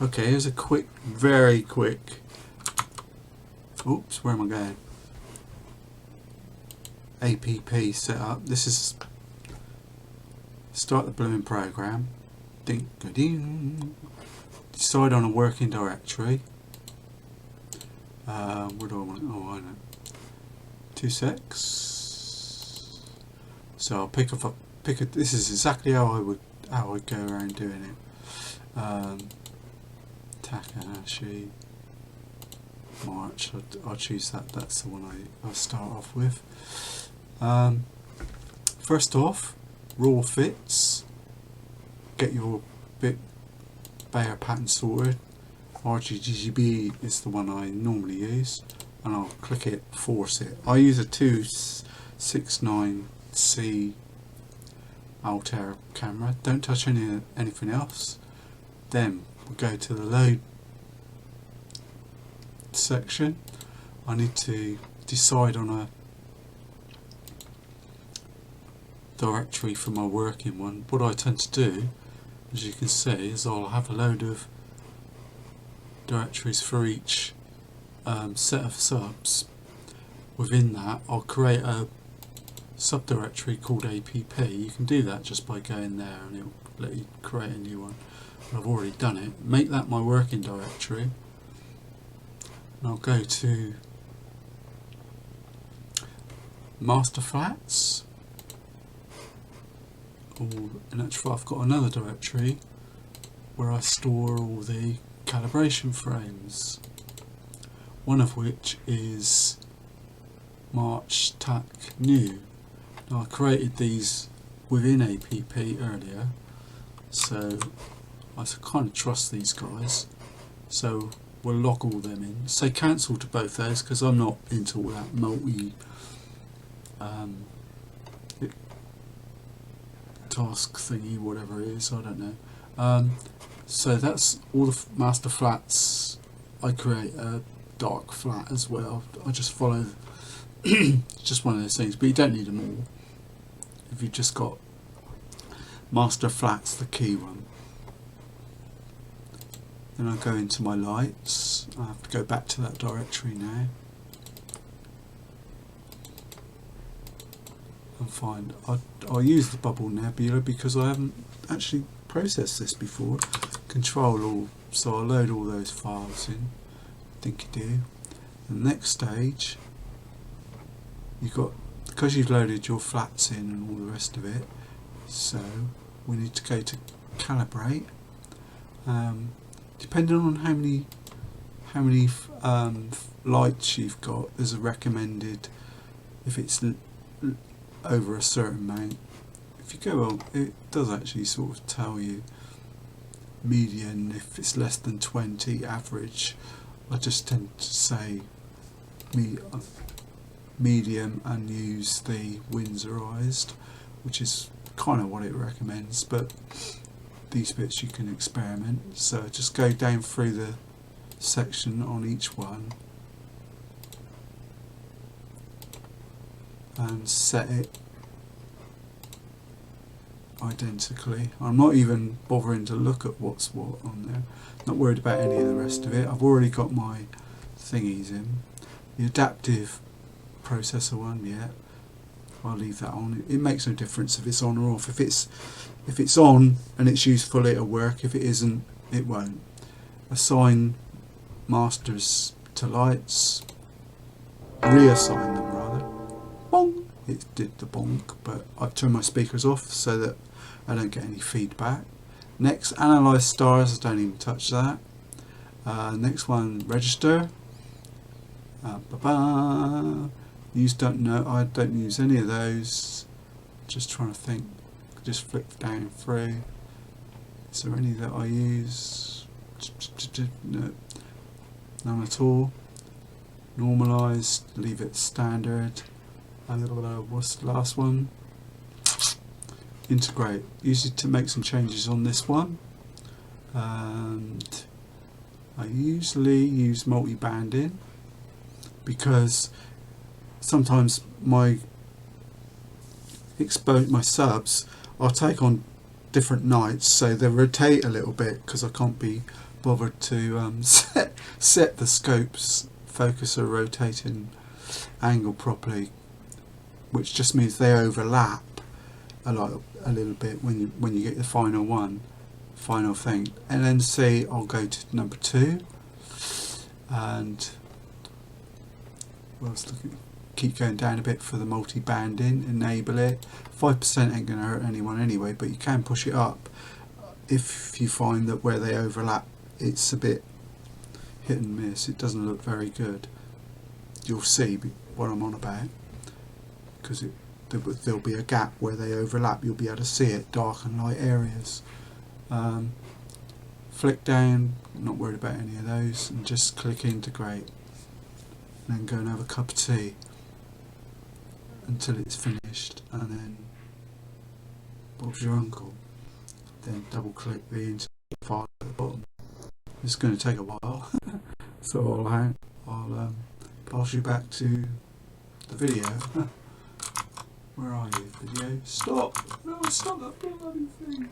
Okay, here's a quick, very quick, oops, where am I going? APP setup. This is start the blooming program. Ding, ding. Decide on a working directory. Where do I want it? Oh, I know. 2 secs. So I'll pick a. This is exactly how I'd go around doing it. Takahashi March. I'll choose that. That's the one I'll start off with. First off, raw fits. Get your bit Bayer pattern sorted. RGGB is the one I normally use, and I'll click it, force it. I use a 269C Altair camera. Don't touch anything else. Then we'll go to the load section. I need to decide on a directory for my working one. What I tend to do, as you can see, is I'll have a load of directories for each set of subs. Within that, I'll create a subdirectory called APP. You can do that just by going there and it'll let you create a new one. But I've already done it. Make that my working directory. And I'll go to master flats. In actual fact, I've got another directory where I store all the calibration frames, one of which is March TAC new. Now I created these within APP earlier, so I kind of trust these guys, so we'll log all them in. Say cancel to both those because I'm not into all that multi task thingy, whatever it is, I don't know. So that's all the master flats. I create a dark flat as well. I just follow just one of those things, but you don't need them all. If you've just got master flats, the key one. Then I go into my lights. I have to go back to that directory now and find. I'll use the bubble nebula because I haven't actually processed this before. Control all, so I'll load all those files in. I think you do. The next stage, you've got, because you've loaded your flats in and all the rest of it, so we need to go to calibrate. Depending on how many lights you've got, there's a recommended, if it's over a certain amount. If you go on, it does actually sort of tell you median. If it's less than 20, average. I just tend to say medium and use the Windsorized, which is kind of what it recommends, but these bits you can experiment. So just go down through the section on each one and set it identically. I'm not even bothering to look at what's what on there. Not worried about any of the rest of it. I've already got my thingies in. The adaptive processor one, yeah, I'll leave that on. It makes no difference if it's on or off. If it's on and it's useful, it'll work. If it isn't, it won't. Assign masters to lights. Reassign them rather. Bonk. It did the bonk, but I've turned my speakers off so that I don't get any feedback. Next, analyze stars. I don't even touch that. Next one, register. Use don't know. I don't use any of those. Just trying to think. Just flick down through. Is there any that I use? No, none at all. Normalized. Leave it standard. What's the last one? Integrate. Usually to make some changes on this one, and I usually use multi-banding because sometimes my subs I'll take on different nights, so they rotate a little bit because I can't be bothered to set the scope's focuser rotating angle properly, which just means they overlap a little bit when you get the final thing. And then see, I'll go to number 2, and well, keep going down a bit for the multi-banding, enable it. 5% ain't going to hurt anyone anyway, but you can push it up if you find that where they overlap it's a bit hit and miss, it doesn't look very good. You'll see what I'm on about, because there'll be a gap where they overlap. You'll be able to see it, dark and light areas. Flick down, not worried about any of those, and just click integrate, and then go and have a cup of tea until it's finished, and then Bob's your uncle. Then double click the integrate file at the bottom. It's going to take a while, so I'll pass you back to the video. Where are you, video? Stop! No, stop that bloody thing!